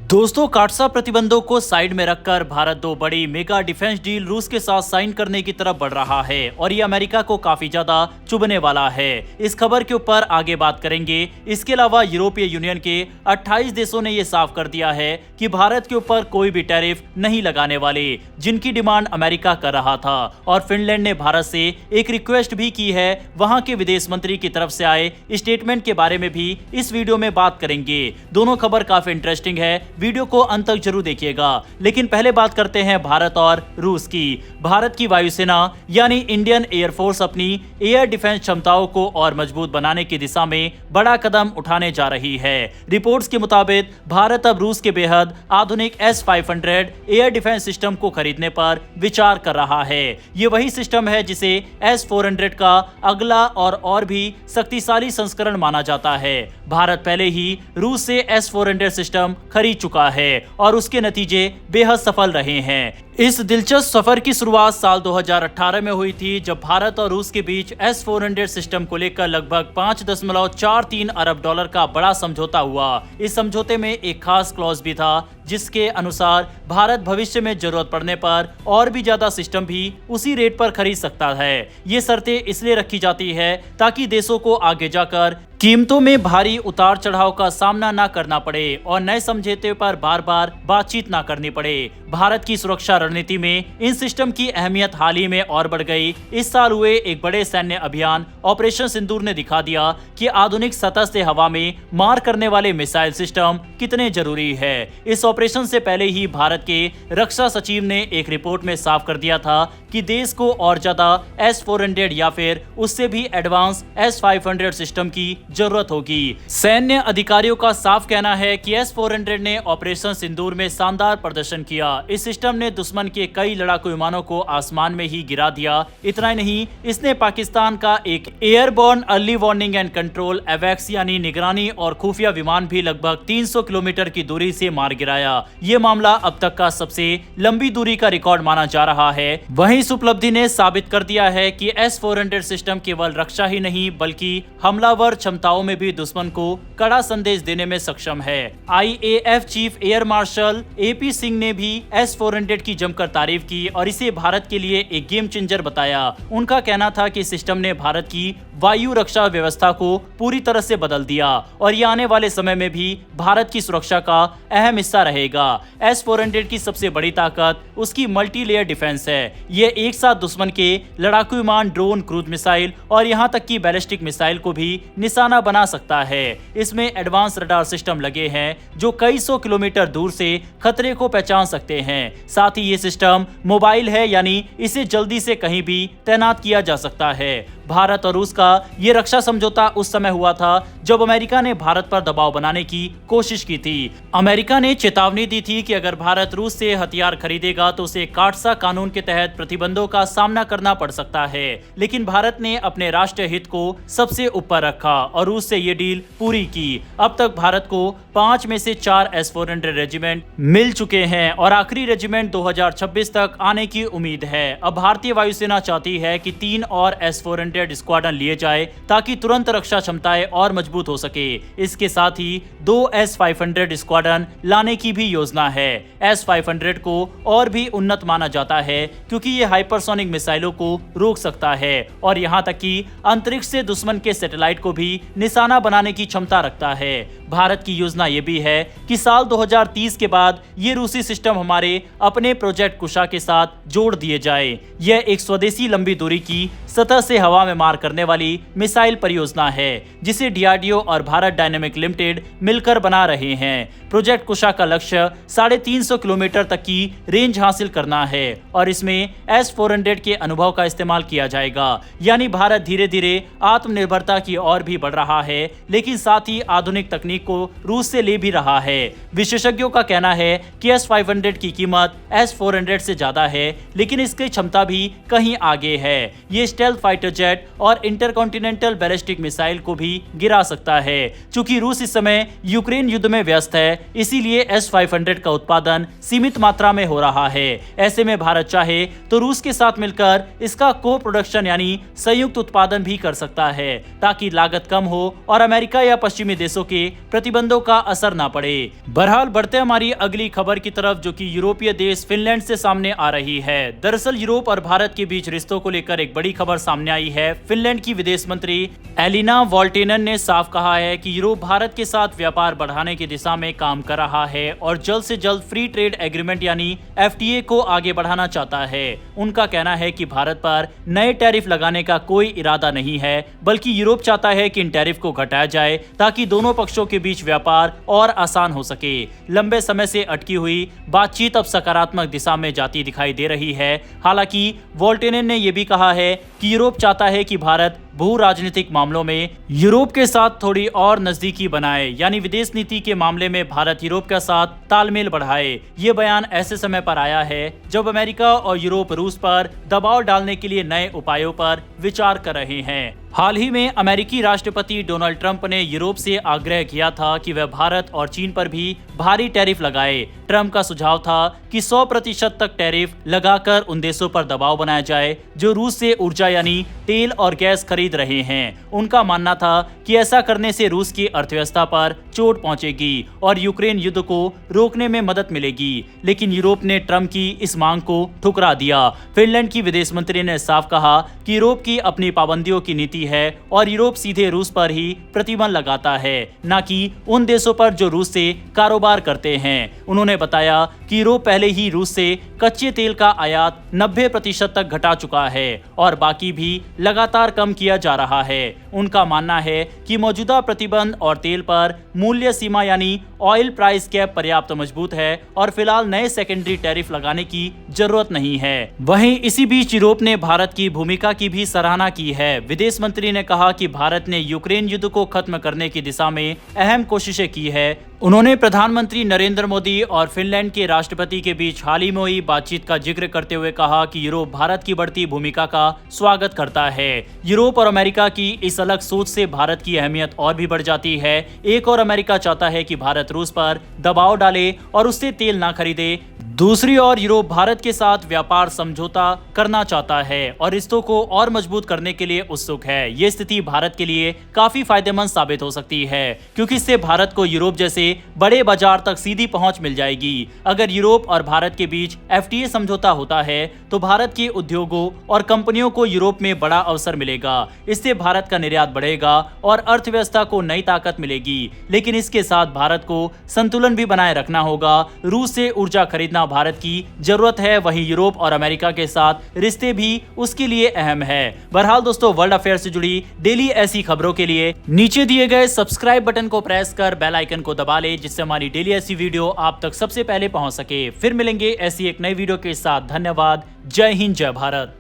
दोस्तों, काटसा प्रतिबंधों को साइड में रखकर भारत दो बड़ी मेगा डिफेंस डील रूस के साथ साइन करने की तरफ बढ़ रहा है और ये अमेरिका को काफी ज्यादा चुभने वाला है। इस खबर के ऊपर आगे बात करेंगे। इसके अलावा यूरोपीय यूनियन के 28 देशों ने ये साफ कर दिया है कि भारत के ऊपर कोई भी टैरिफ नहीं लगाने वाले, जिनकी डिमांड अमेरिका कर रहा था। और फिनलैंड ने भारत से एक रिक्वेस्ट भी की है। वहां के विदेश मंत्री की तरफ से आए स्टेटमेंट के बारे में भी इस वीडियो में बात करेंगे। दोनों खबर काफी इंटरेस्टिंग है, वीडियो को अंत तक जरूर देखिएगा। लेकिन पहले बात करते हैं भारत और रूस की। भारत की वायुसेना यानी इंडियन एयरफोर्स अपनी एयर डिफेंस क्षमताओं को और मजबूत बनाने की दिशा में बड़ा कदम उठाने जा रही है। रिपोर्ट्स के मुताबिक भारत अब रूस के बेहद आधुनिक S-500 एयर डिफेंस सिस्टम को खरीदने पर विचार कर रहा है। ये वही सिस्टम है जिसे S-400 का अगला और भी शक्तिशाली संस्करण माना जाता है। भारत पहले ही रूस से S-400 सिस्टम खरीद चुका है और उसके नतीजे बेहद सफल रहे हैं। इस दिलचस्प सफर की शुरुआत साल 2018 में हुई थी, जब भारत और रूस के बीच S-400 सिस्टम को लेकर लगभग $5.43 अरब का बड़ा समझौता हुआ। इस समझौते में एक खास क्लॉज भी था, जिसके अनुसार भारत भविष्य में जरूरत पड़ने पर और भी ज्यादा सिस्टम भी उसी रेट पर खरीद सकता है। ये शर्तें इसलिए रखी जाती है ताकि देशों को आगे जाकर कीमतों में भारी उतार चढ़ाव का सामना न करना पड़े और नए समझौते पर बार बार बातचीत न करनी पड़े। भारत की सुरक्षा रणनीति में इन सिस्टम की अहमियत हाल ही में और बढ़ गई। इस साल हुए एक बड़े सैन्य अभियान ऑपरेशन सिंदूर ने दिखा दिया कि आधुनिक सतह से हवा में मार करने वाले मिसाइल सिस्टम कितने जरूरी है। इस ऑपरेशन से पहले ही भारत के रक्षा सचिव ने एक रिपोर्ट में साफ कर दिया था कि देश को और ज्यादा S-400 या फिर उससे भी एडवांस S-500 सिस्टम की जरूरत होगी। सैन्य अधिकारियों का साफ कहना है कि S-400 ने ऑपरेशन सिंदूर में शानदार प्रदर्शन किया। इस सिस्टम ने दुश्मन के कई लड़ाकू विमानों को आसमान में ही गिरा दिया। इतना ही नहीं, इसने पाकिस्तान का एक airborne early warning and control एवैक्स यानी निगरानी और खुफिया विमान भी लगभग 300 किलोमीटर की दूरी से मार गिराया। ये मामला अब तक का सबसे लंबी दूरी का रिकॉर्ड माना जा रहा है। वहीं इस उपलब्धि ने साबित कर दिया है कि S-400 सिस्टम केवल रक्षा ही नहीं बल्कि हमलावर क्षमताओं में भी दुश्मन को कड़ा संदेश देने में सक्षम है। IAF chief air marshal AP Singh ने भी S-400 की जमकर तारीफ की और इसे भारत के लिए एक गेम चेंजर बताया। उनका कहना था कि सिस्टम ने भारत की वायु रक्षा व्यवस्था को पूरी तरह से बदल दिया और ये आने वाले समय में भी भारत की सुरक्षा का अहम हिस्सा रहेगा। S-400 की सबसे बड़ी ताकत उसकी मल्टी लेयर डिफेंस है। ये एक साथ दुश्मन के लड़ाकू विमान, ड्रोन, क्रूज मिसाइल और यहाँ तक कि बैलिस्टिक मिसाइल को भी निशाना बना सकता है। इसमें एडवांस रडार सिस्टम लगे हैं जो कई सौ किलोमीटर दूर से खतरे को पहचान सकते हैं। साथ ही ये सिस्टम मोबाइल है, यानी इसे जल्दी से कहीं भी तैनात किया जा सकता है। भारत और रूस का ये रक्षा समझौता उस समय हुआ था जब अमेरिका ने भारत पर दबाव बनाने की कोशिश की थी। अमेरिका ने चेतावनी दी थी कि अगर भारत रूस से हथियार खरीदेगा तो उसे काटसा कानून के तहत प्रतिबंधों का सामना करना पड़ सकता है। लेकिन भारत ने अपने राष्ट्रीय हित को सबसे ऊपर रखा और रूस से ये डील पूरी की। अब तक भारत को 5 में से 4 S-400 रेजिमेंट मिल चुके हैं और आखिरी रेजिमेंट 2026 तक आने की उम्मीद है। अब भारतीय वायुसेना चाहती है कि 3 और S-400 स्क्वाड्रन लिए जाए ताकि तुरंत रक्षा क्षमताएं और मजबूत हो सके। इसके साथ ही 2 S-500 स्क्वाड्रन लाने की भी योजना है। S-500 को और भी उन्नत माना जाता है क्योंकि ये हाइपरसोनिक मिसाइलों को रोक सकता है और यहाँ तक कि अंतरिक्ष से दुश्मन के सैटेलाइट को भी निशाना बनाने की क्षमता रखता है। भारत की योजना ये भी है कि साल 2030 के बाद ये रूसी सिस्टम हमारे अपने प्रोजेक्ट कुशा के साथ जोड़ दिए जाए। यह एक स्वदेशी लंबी दूरी की सतह से हवा में मार करने वाली मिसाइल परियोजना है जिसे DRDO और भारत डायनेमिक लिमिटेड मिलकर बना रहे हैं। प्रोजेक्ट कुशा का लक्ष्य 350 किलोमीटर तक की रेंज हासिल करना है और इसमें S-400 के अनुभव का इस्तेमाल किया जाएगा। यानी भारत धीरे धीरे आत्मनिर्भरता की ओर भी बढ़ रहा है, लेकिन साथ ही आधुनिक तकनीक को रूस से ले भी रहा है। विशेषज्ञों का कहना है कि S-500 की कीमत S-400 से ज्यादा है, लेकिन इसकी क्षमता भी कहीं आगे है। ये स्टेल्थ स्टेल्थ फाइटर जेट और इंटरकॉन्टिनेंटल बैलिस्टिक मिसाइल को भी गिरा सकता है। चूंकि रूस इस समय यूक्रेन युद्ध में व्यस्त है, इसीलिए S-500 का उत्पादन सीमित मात्रा में हो रहा है। ऐसे में भारत चाहे तो रूस के साथ मिलकर इसका को प्रोडक्शन यानी संयुक्त उत्पादन भी कर सकता है, ताकि लागत कम हो और अमेरिका या पश्चिमी देशों के प्रतिबंधों का असर ना पड़े। बहरहाल बढ़ते हमारी अगली खबर की तरफ, जो कि यूरोपीय देश फिनलैंड से सामने आ रही है। दरअसल यूरोप और भारत के बीच रिश्तों को लेकर एक बड़ी खबर सामने आई है। फिनलैंड की विदेश मंत्री एलिना वॉल्टेनन ने साफ कहा है कि यूरोप भारत के साथ व्यापार बढ़ाने की दिशा में काम कर रहा है और जल्द से जल्द फ्री ट्रेड एग्रीमेंट यानी FTA को आगे बढ़ाना चाहता है। उनका कहना है कि भारत पर नए टैरिफ लगाने का कोई इरादा नहीं है, बल्कि यूरोप चाहता है कि इन टैरिफ को घटाया जाए ताकि दोनों पक्षों के बीच व्यापार और आसान हो सके। लंबे समय से अटकी हुई बातचीत अब सकारात्मक दिशा में जाती दिखाई दे रही है। हालांकि वॉल्टेनन ने यह भी कहा है कि यूरोप चाहता है कि भारत भू राजनीतिक मामलों में यूरोप के साथ थोड़ी और नजदीकी बनाए, यानी विदेश नीति के मामले में भारत यूरोप के साथ तालमेल बढ़ाए। ये बयान ऐसे समय पर आया है जब अमेरिका और यूरोप रूस पर दबाव डालने के लिए नए उपायों पर विचार कर रहे हैं। हाल ही में अमेरिकी राष्ट्रपति डोनाल्ड ट्रंप ने यूरोप से आग्रह किया था कि वह भारत और चीन पर भी भारी टैरिफ लगाए। ट्रंप का सुझाव था कि 100% तक टैरिफ लगाकर उन देशों पर दबाव बनाया जाए जो रूस से ऊर्जा यानी तेल और गैस खरीद रहे हैं। उनका मानना था कि ऐसा करने से रूस की अर्थव्यवस्था पर चोट पहुंचेगी और यूक्रेन युद्ध को रोकने में मदद मिलेगी। लेकिन यूरोप ने ट्रंप की इस मांग को ठुकरा दिया। फिनलैंड की विदेश मंत्री ने साफ कहा कि यूरोप की अपनी पाबंदियों की नीति है और यूरोप सीधे रूस पर ही प्रतिबंध लगाता है, न कि उन देशों पर जो रूस से कारोबार करते हैं। उन्होंने बताया कि यूरोप पहले ही रूस से कच्चे तेल का आयात 90% तक घटा चुका है और बाकी भी लगातार कम किया जा रहा है। उनका मानना है कि मौजूदा प्रतिबंध और तेल पर मूल्य सीमा यानी ऑयल प्राइस कैप पर्याप्त मजबूत है और फिलहाल नए सेकेंडरी टैरिफ लगाने की जरूरत नहीं है। वहीं इसी बीच यूरोप ने भारत की भूमिका की भी सराहना की है। विदेश मंत्री ने कहा कि भारत ने यूक्रेन युद्ध को खत्म करने की दिशा में अहम कोशिशें की है। उन्होंने प्रधानमंत्री नरेंद्र मोदी और फिनलैंड के राष्ट्रपति के बीच हाल ही में हुई बातचीत का जिक्र करते हुए कहा कि यूरोप भारत की बढ़ती भूमिका का स्वागत करता है। यूरोप और अमेरिका की इस अलग सोच से भारत की अहमियत और भी बढ़ जाती है। एक और अमेरिका चाहता है कि भारत रूस पर दबाव डाले और उससे तेल ना खरीदे। दूसरी ओर यूरोप भारत के साथ व्यापार समझौता करना चाहता है और रिश्तों को और मजबूत करने के लिए उत्सुक है। ये स्थिति भारत के लिए काफी फायदेमंद साबित हो सकती है, क्योंकि इससे भारत को यूरोप जैसे बड़े बाजार तक सीधी पहुंच मिल जाएगी। अगर यूरोप और भारत के बीच FTA समझौता होता है तो भारत के उद्योगों और कंपनियों को यूरोप में बड़ा अवसर मिलेगा। इससे भारत का निर्यात बढ़ेगा और अर्थव्यवस्था को नई ताकत मिलेगी। लेकिन इसके साथ भारत को संतुलन भी बनाए रखना होगा। रूस से ऊर्जा खरीदना भारत की जरूरत है, वहीं यूरोप और अमेरिका के साथ रिश्ते भी उसके लिए अहम है। बहरहाल दोस्तों, वर्ल्ड अफेयर से जुड़ी डेली ऐसी खबरों के लिए नीचे दिए गए सब्सक्राइब बटन को प्रेस कर बेल आइकन को दबा ले, जिससे हमारी डेली ऐसी वीडियो आप तक सबसे पहले पहुंच सके। फिर मिलेंगे ऐसी एक नई वीडियो के साथ। धन्यवाद। जय हिंद, जय भारत।